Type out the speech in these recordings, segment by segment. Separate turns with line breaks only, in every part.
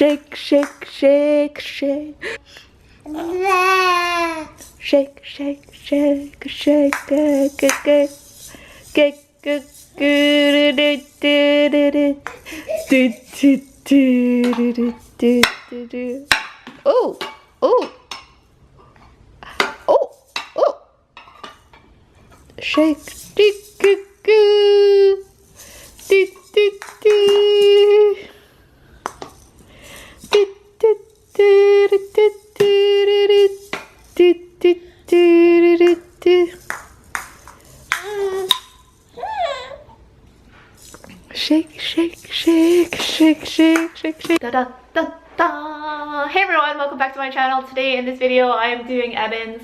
Shake, shake, shake, shake. Shake, shake, shake, shake, shake, shake, shake, oh, oh, oh, oh. Shake, shake, shake, shake, shake, shake, shake, shake. Da da da da. Hey everyone, welcome back to my channel. Today in this video, I am doing Evan's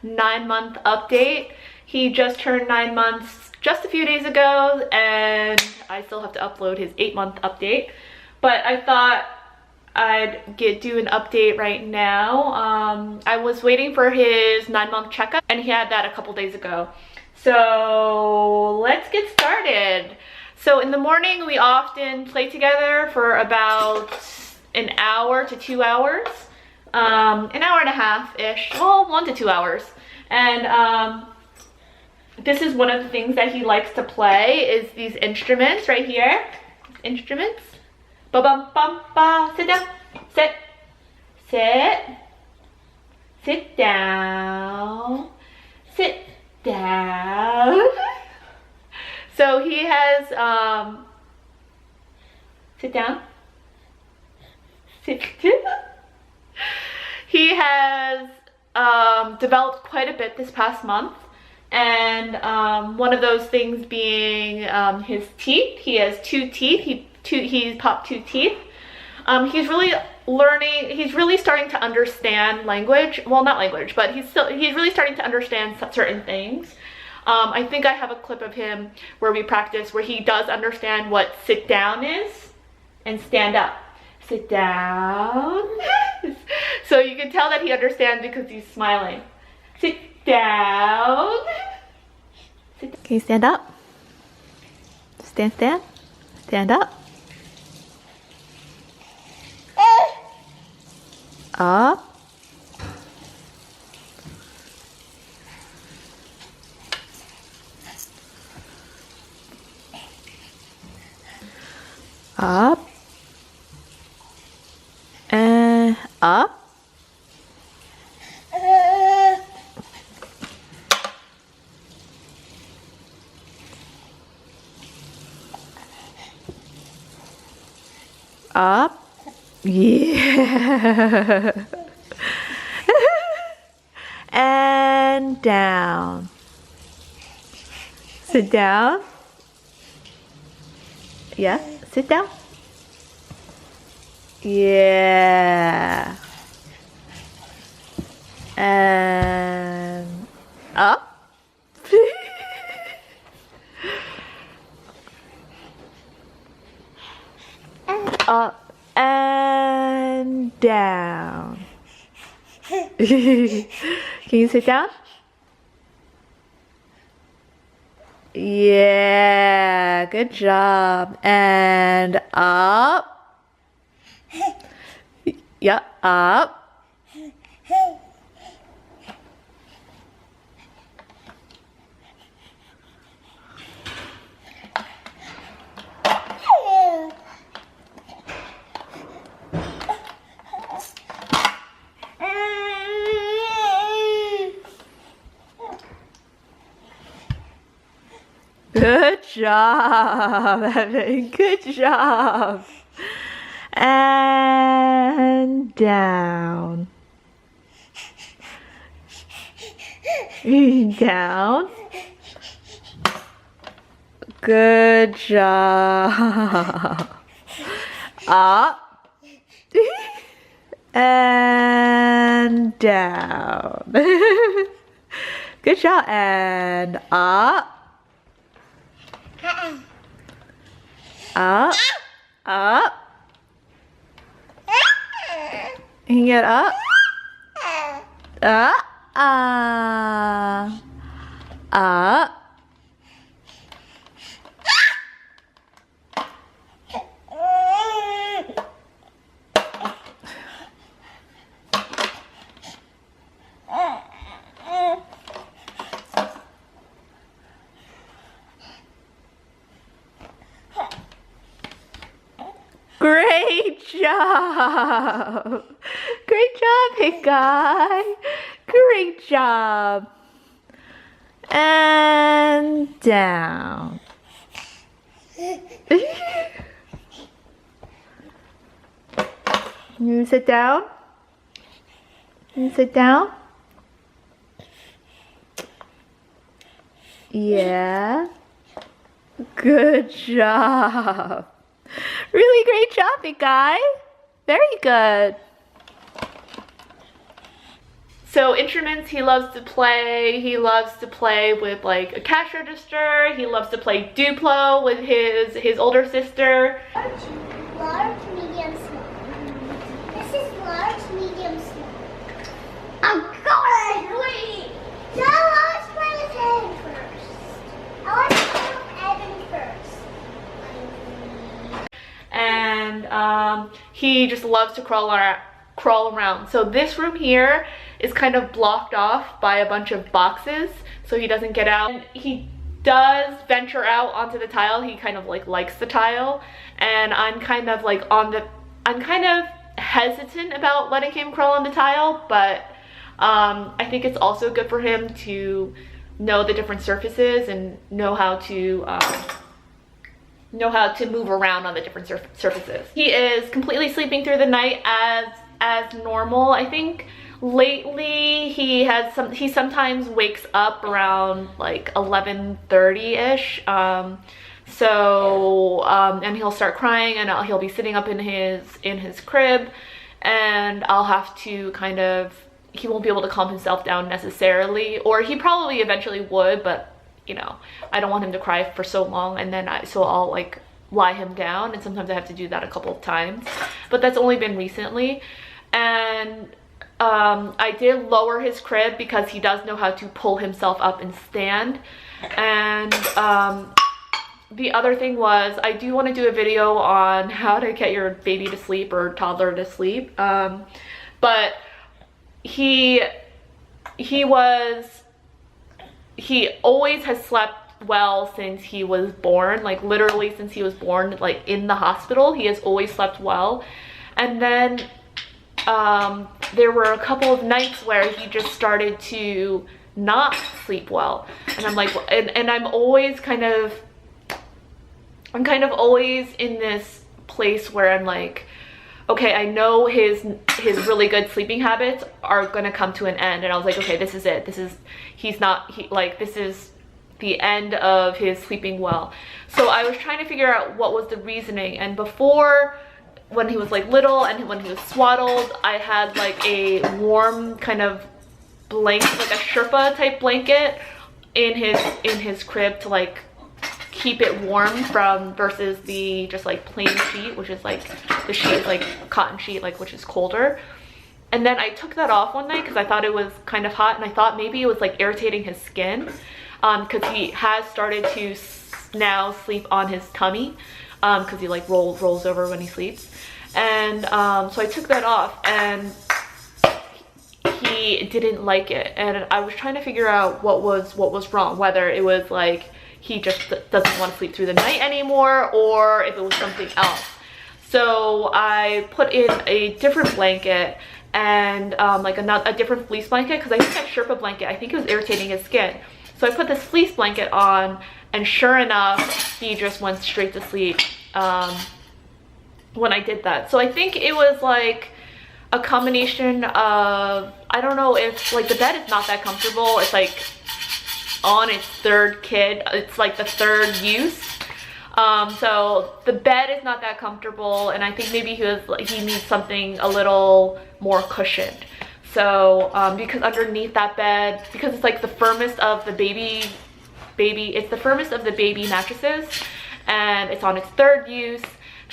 9-month update. He just turned 9 months just a few days ago, and I still have to upload his 8-month update. But I thought I'd do an update right now. I was waiting for his 9-month checkup, and he had that a couple days ago. So let's get started. So in the morning, we often play together for about an hour to 2 hours, an hour and a half-ish, well, 1 to 2 hours. And this is one of the things that he likes to play is these instruments right here. Instruments. Ba-bum-bum-ba. Sit down. Sit. Sit. Sit down. Sit down. So he has, sit down. Sit down. He has developed quite a bit this past month. And one of those things being his teeth. He has 2 teeth. He's popped 2 teeth. He's really learning, he's really starting to understand language. Well, not language, but he's really starting to understand certain things. I think I have a clip of him where we practice where he does understand what sit down is and stand up. Sit down. So you can tell that he understands because he's smiling. Sit down. Sit down. Can you stand up? Stand. Stand up. Up. Up. And up. Up. Yeah. And down. Sit down. Yeah, sit down. Yeah. And up. Up and down. Can you sit down? Yeah, good job. And up. Yeah, up. Good job, Evan. Good job. And down. Down. Good job. Up. And down. Good job. And up. Up. Up. You can get up. Up. Up. Great job. Great job, big guy. Great job. And down. You sit down? You sit down? Yeah. Good job. Really great job, big guy. Very good. So instruments he loves to play. He loves to play with like a cash register. He loves to play Duplo with his older sister.
Large, medium, small. This is large, medium, small. I'm going! Wait! So let's play with Evan first. I want to play with Evan first.
And he just loves to crawl around. So this room here is kind of blocked off by a bunch of boxes, so he doesn't get out. And he does venture out onto the tile. He kind of like likes the tile, and I'm kind of like I'm kind of hesitant about letting him crawl on the tile, but I think it's also good for him to know the different surfaces and know how to move around on the different surfaces. He is completely sleeping through the night as normal. I think lately he sometimes wakes up around like 11:30ish. And he'll start crying, and he'll be sitting up in his crib, and I'll have to kind of, he won't be able to calm himself down necessarily, or he probably eventually would, but you know, I don't want him to cry for so long, and then so I'll like lie him down, and sometimes I have to do that a couple of times, but that's only been recently. And I did lower his crib because he does know how to pull himself up and stand. And the other thing was, I do want to do a video on how to get your baby to sleep or toddler to sleep, but he always has slept well since he was born, like literally since he was born, like in the hospital, he has always slept well. And then there were a couple of nights where he just started to not sleep well, and I'm like, and I'm kind of always in this place where I'm like, okay, I know his really good sleeping habits are gonna come to an end, and I was like, okay, this is it. This is the end of his sleeping well. So I was trying to figure out what was the reasoning, and before, when he was like little and when he was swaddled, I had like a warm kind of blanket, like a Sherpa type blanket in his crib to like keep it warm versus the just like plain sheet, which is like, the sheet is like cotton sheet, like, which is colder. And then I took that off one night because I thought it was kind of hot, and I thought maybe it was like irritating his skin, because he has started to now sleep on his tummy, because he like rolls over when he sleeps. And so I took that off, and he didn't like it, and I was trying to figure out what was wrong, whether it was like he just doesn't want to sleep through the night anymore, or if it was something else. So I put in a different blanket, and like a different fleece blanket, because I think that Sherpa blanket, I think it was irritating his skin. So I put this fleece blanket on, and sure enough, he just went straight to sleep when I did that. So I think it was like a combination of, I don't know if, like, the bed is not that comfortable. It's like on its third kid. It's like the third use. So the bed is not that comfortable, and I think maybe he needs something a little more cushioned. So because underneath that bed, because it's like the firmest of the baby, it's the firmest of the baby mattresses, and it's on its third use,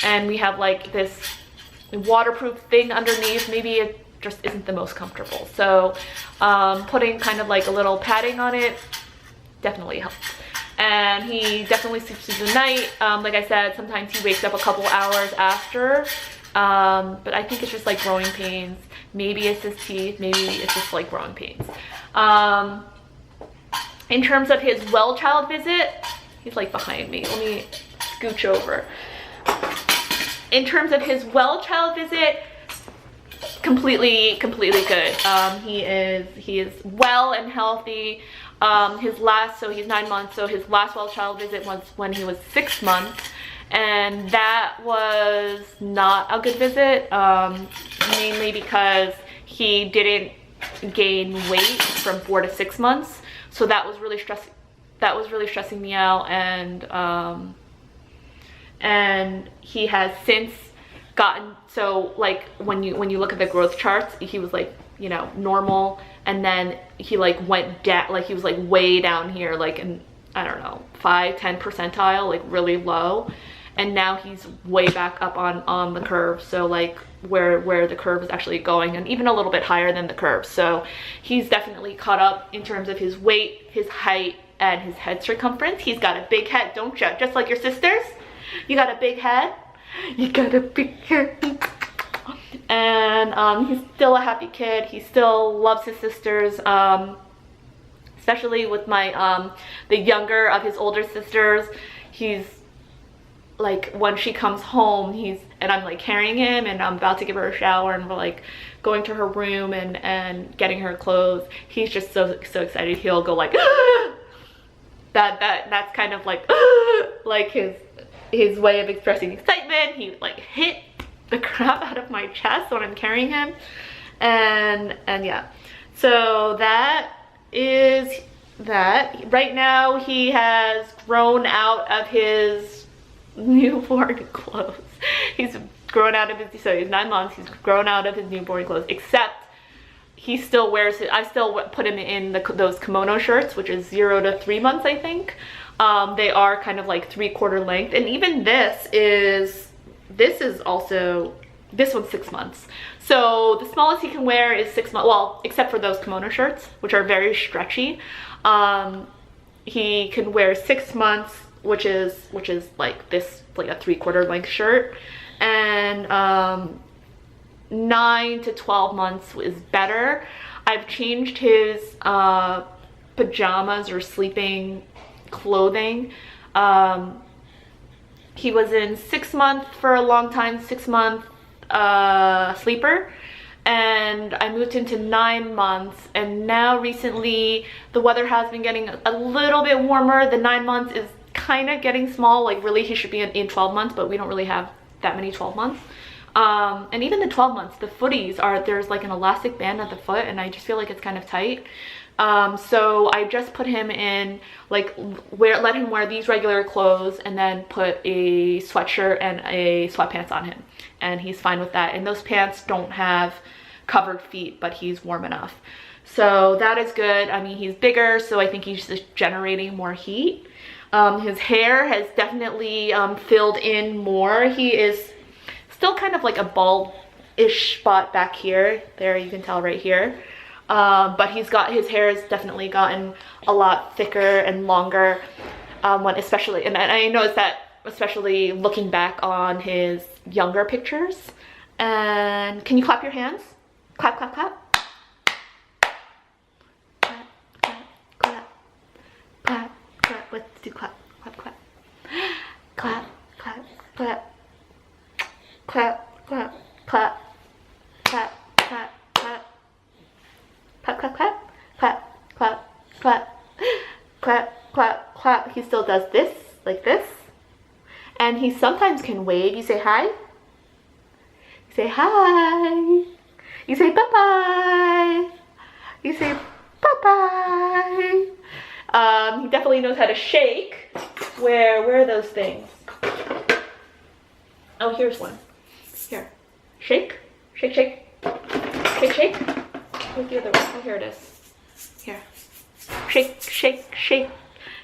and we have like this waterproof thing underneath. Maybe it just isn't the most comfortable. So putting kind of like a little padding on it definitely helps. And he definitely sleeps through the night. Like I said, sometimes he wakes up a couple hours after, but I think it's just like growing pains. Maybe it's his teeth, maybe it's just like growing pains. In terms of his well child visit, he's like behind me. Let me scooch over. In terms of his well child visit, completely good. He is well and healthy. So he's 9 months, so his last well child visit was when he was 6 months, and that was not a good visit, mainly because he didn't gain weight from 4 to 6 months, so that was really stressing me out. And he has since gotten, so like when you look at the growth charts, he was like, you know, normal, and then he like went down, like he was like way down here, like in, I don't know, 5-10 percentile, like really low, and now he's way back up on the curve, so like where the curve is actually going, and even a little bit higher than the curve. So he's definitely caught up in terms of his weight, his height, and his head circumference. He's got a big head, don't you? Just like your sisters, you got a big head. You got a big head. And he's still a happy kid. He still loves his sisters, especially with my the younger of his older sisters. He's like, when she comes home, and I'm like carrying him, and I'm about to give her a shower, and we're like going to her room and getting her clothes. He's just so excited. He'll go like that's kind of like like his way of expressing excitement. He like hit the crap out of my chest when I'm carrying him, and yeah, so that is that. Right now he has grown out of his newborn clothes. He's grown out of his, so he's 9 months, he's grown out of his newborn clothes, except he still wears it. I still put him in those kimono shirts, which is 0 to 3 months, I think. They are kind of like 3/4 length, and even this one's 6 months. So the smallest he can wear is 6 months, well, except for those kimono shirts, which are very stretchy. He can wear 6 months, which is like this, like a 3/4 length shirt, and 9 to 12 months is better. I've changed his pajamas or sleeping clothing. He was in 6 month for a long time, 6 month sleeper, and I moved him to 9 months, and now recently the weather has been getting a little bit warmer. The 9 months is kind of getting small, like really he should be in 12 months, but we don't really have that many 12 months. And even the 12 months, the footies there's like an elastic band at the foot, and I just feel like it's kind of tight. So I just put him in, like, let him wear these regular clothes, and then put a sweatshirt and a sweatpants on him, and he's fine with that. And those pants don't have covered feet, but he's warm enough, so that is good. I mean, he's bigger, so I think he's just generating more heat. His hair has definitely filled in more. He is still kind of like a bald-ish spot back here. There, you can tell right here. But his hair has definitely gotten a lot thicker and longer, especially, and I noticed that especially looking back on his younger pictures. And can you clap your hands? Clap, clap, clap. Clap, clap, clap, clap. Let's do clap, clap, clap. Clap, clap, clap. Clap, clap, clap. Clap, clap, clap. Clap, clap, clap, clap, clap, clap, clap, clap, clap. He still does this, like this. And he sometimes can wave. You say hi. You say hi. You say bye-bye. You say bye-bye. He definitely knows how to shake. Where are those things? Oh, here's one. Here. Shake. Shake, shake. Shake, shake. Where's the other one? Oh, here it is. Here. Shake, shake, shake.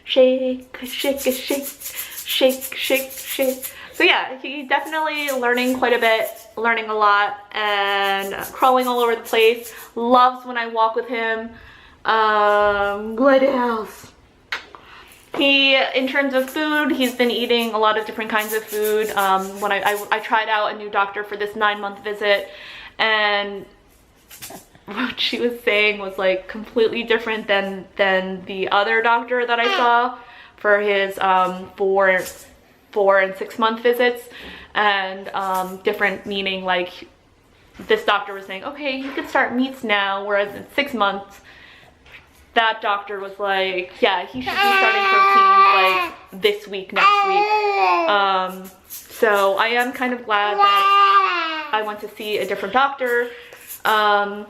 Shake, shake, shake. Shake, shake, shake. So yeah, he's definitely learning quite a bit, learning a lot, and crawling all over the place. Loves when I walk with him. What else? In terms of food, he's been eating a lot of different kinds of food. When I tried out a new doctor for this 9-month visit, and what she was saying was like completely different than the other doctor that I saw for his 4 and 6 month visits, and different meaning like this doctor was saying, okay, you could start meats now, whereas in 6 months, that doctor was like, yeah, he should be starting protein like this week, next week. So I am kind of glad that I went to see a different doctor. And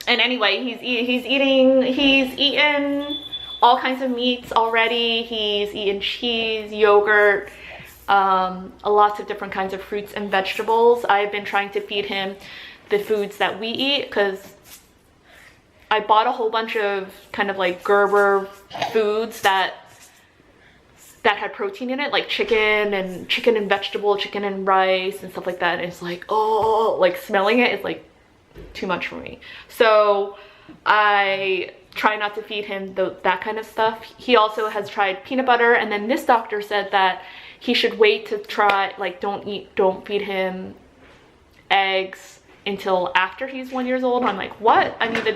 anyway, he's eaten all kinds of meats already. He's eaten cheese, yogurt, lots of different kinds of fruits and vegetables. I've been trying to feed him the foods that we eat because I bought a whole bunch of kind of like Gerber foods that had protein in it, like chicken and vegetable, chicken and rice and stuff like that. And it's like, oh, like smelling it is like too much for me. So I try not to feed him that kind of stuff. He also has tried peanut butter, and then this doctor said that he should wait to try, like don't feed him eggs until after he's 1 year old. I'm like, what? I mean, the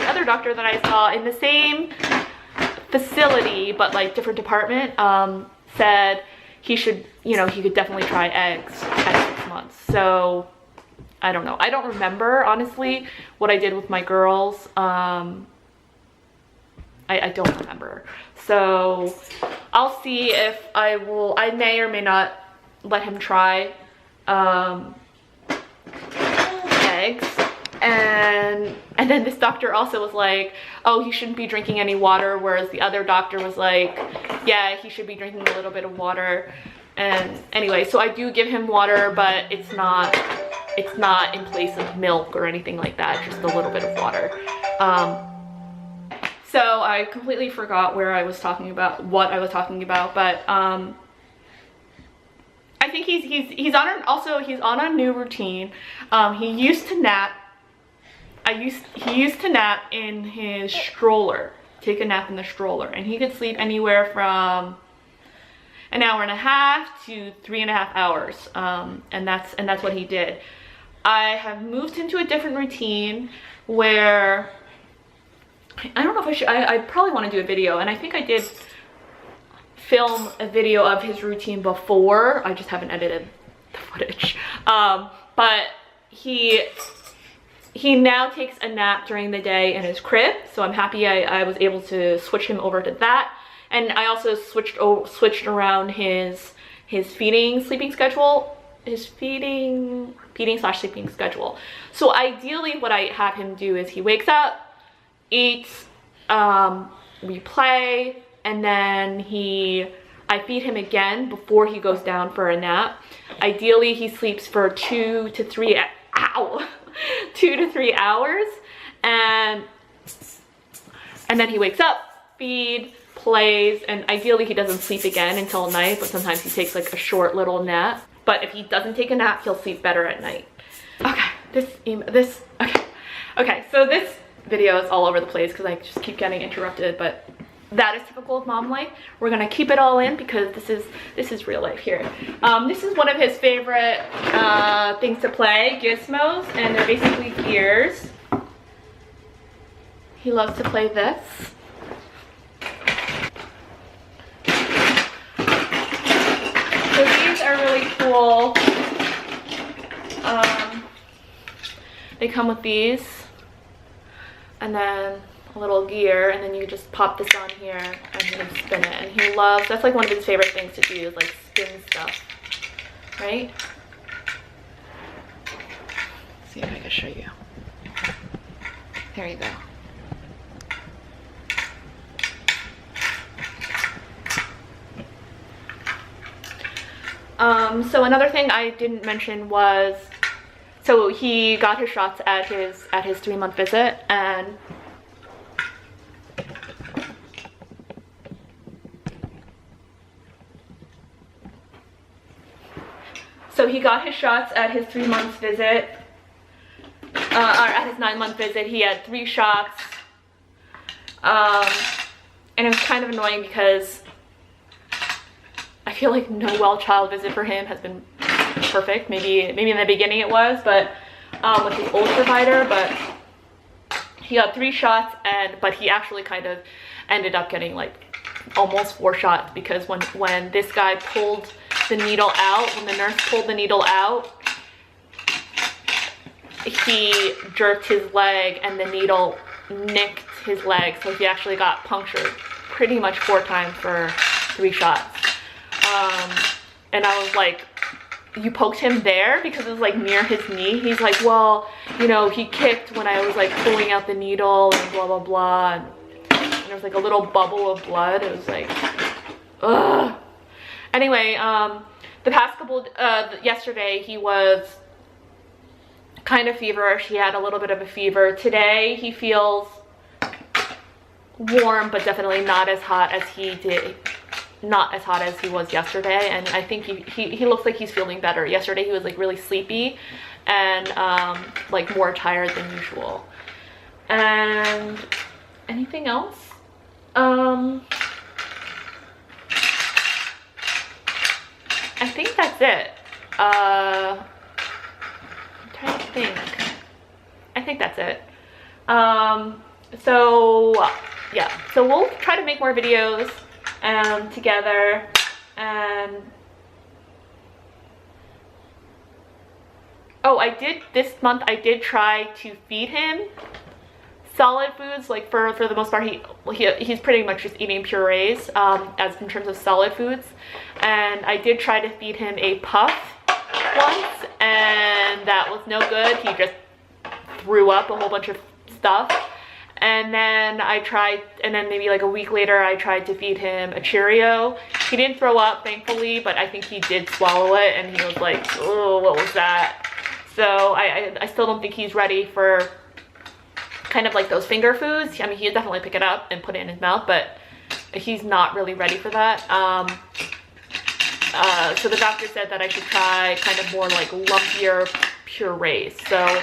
other doctor that I saw in the same facility but like different department said he should, you know, he could definitely try eggs at 6 months. So I don't know. I don't remember honestly what I did with my girls. I don't remember. So I'll see if I may or may not let him try eggs. And then this doctor also was like, oh, he shouldn't be drinking any water, whereas the other doctor was like, yeah, he should be drinking a little bit of water. And anyway, so I do give him water, but it's not in place of milk or anything like that, just a little bit of water. So I completely forgot what I was talking about, but I think he's on a new routine. He used to nap. He used to nap in his stroller, take a nap in the stroller, and he could sleep anywhere from an hour and a half to 3.5 hours. And that's what he did. I have moved him to a different routine where I don't know if I should. I probably want to do a video, and I think I did film a video of his routine before. I just haven't edited the footage. But he now takes a nap during the day in his crib, so I'm happy I was able to switch him over to that. And I also switched around his feeding sleeping schedule, feeding/sleeping schedule. So ideally what I have him do is he wakes up, eats, we play, and then I feed him again before he goes down for a nap. Ideally he sleeps for 2 to 3 hours, and then he wakes up, feed, plays, and ideally he doesn't sleep again until night, but sometimes he takes like a short little nap. But if he doesn't take a nap, he'll sleep better at night. Okay, so this video is all over the place because I just keep getting interrupted, but that is typical of mom life. We're gonna keep it all in because this is real life here. This is one of his favorite things to play, gizmos, and they're basically gears. He loves to play this. So these are really cool. They come with these, and then a little gear, and then you just pop this on here and you can spin it. And he loves, that's like one of his favorite things to do, is like spin stuff, right? Let's see if I can show you. There you go. So another thing I didn't mention was, so he got his shots at his 3-month visit, and so he got his shots at his 3-month visit, or at his 9-month visit. He had 3 shots, and it was kind of annoying because I feel like no well-child visit for him has been perfect. Maybe in the beginning it was, but with his old provider, but he got 3 shots, but he actually kind of ended up getting like almost 4 shots, because when this guy pulled the needle out, when the nurse pulled the needle out, he jerked his leg and the needle nicked his leg, so he actually got punctured pretty much 4 times for 3 shots. And I was like, you poked him there? Because it was like near his knee. He's like, well, you know, he kicked when I was like pulling out the needle and blah blah blah, and there was like a little bubble of blood. It was like, ugh. Anyway, the past couple, yesterday he was kind of feverish. He had a little bit of a fever. Today he feels warm, but definitely not as hot as he was yesterday. And I think he looks like he's feeling better. Yesterday he was like really sleepy and like more tired than usual. And anything else? I think that's it. I'm trying to think. I think that's it. So yeah, so we'll try to make more videos together. And oh, this month I did try to feed him solid foods. Like for the most part, he's pretty much just eating purees as in terms of solid foods. And I did try to feed him a puff once, and that was no good. He just threw up a whole bunch of stuff. And then maybe like a week later I tried to feed him a Cheerio. He didn't throw up, thankfully, but I think he did swallow it, and he was like, oh, what was that? So I still don't think he's ready for kind of like those finger foods. I mean, he'll definitely pick it up and put it in his mouth, but he's not really ready for that. So the doctor said that I should try kind of more like lumpier purees. So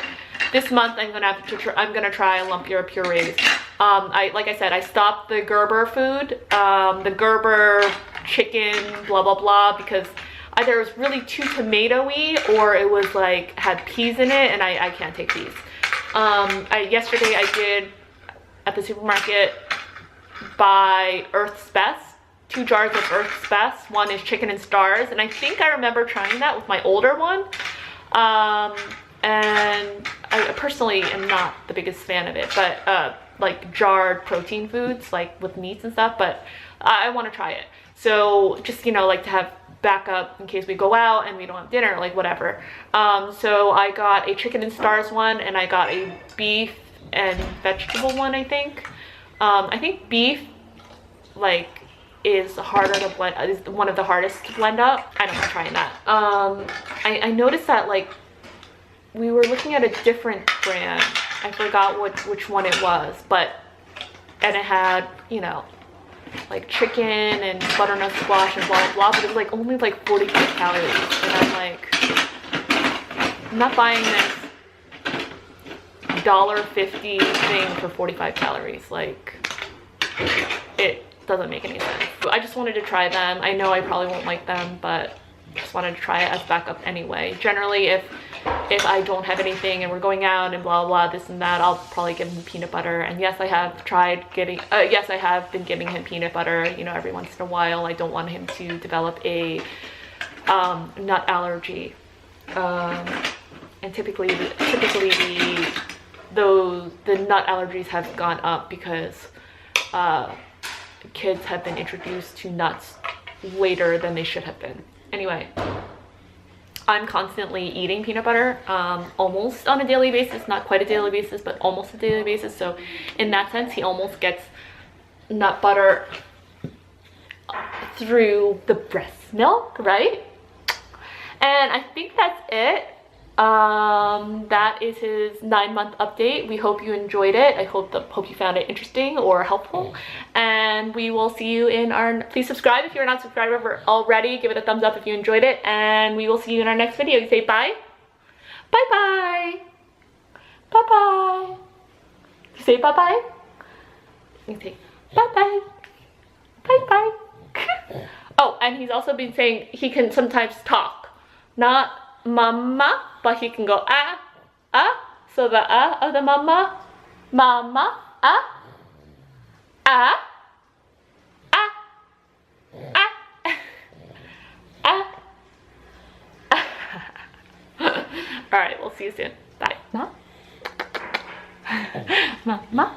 this month I'm gonna try lumpier purees. Like I said, I stopped the Gerber food, the Gerber chicken, blah blah blah, because either it was really too tomatoey or it was like had peas in it, and I can't take peas. Yesterday I did at the supermarket buy Earth's Best, 2 jars of Earth's Best. One is chicken and stars, and I think I remember trying that with my older one. And I personally am not the biggest fan of it, but like jarred protein foods, like with meats and stuff, but I want to try it. So just, you know, like to have backup in case we go out and we don't have dinner, like whatever. So I got a chicken and stars one, and I got a beef and vegetable one, I think. I think beef like is harder to blend, is one of the hardest to blend up. I don't know, trying that. I noticed that like we were looking at a different brand. I forgot which one it was, and it had, you know, like chicken and butternut squash and blah blah blah, but it was like only like 45 calories, and I'm like, I'm not buying this $1.50 thing for 45 calories. Like, it doesn't make any sense. I just wanted to try them. I know I probably won't like them, but just wanted to try it as backup anyway. Generally, if I don't have anything and we're going out and blah blah this and that, I'll probably give him peanut butter. And yes, I have been giving him peanut butter, you know, every once in a while. I don't want him to develop a nut allergy. And typically the nut allergies have gone up because kids have been introduced to nuts later than they should have been. Anyway, I'm constantly eating peanut butter, almost on a daily basis, not quite a daily basis, but almost a daily basis. So in that sense, he almost gets nut butter through the breast milk, right? And I think that's it. That is his 9-month update. We hope you enjoyed it. I hope you found it interesting or helpful. And we will see you in our, please subscribe if you're not subscribed already. Give it a thumbs up if you enjoyed it. And we will see you in our next video. You say bye. Bye bye. Bye bye. You say bye bye. You say bye bye. Bye bye. Oh, and he's also been saying he can sometimes talk. Not mama, but he can go ah, ah. So the ah of the mama, mama, ah, ah, ah. All right, we'll see you soon. Bye. Ma? Ma? Ma?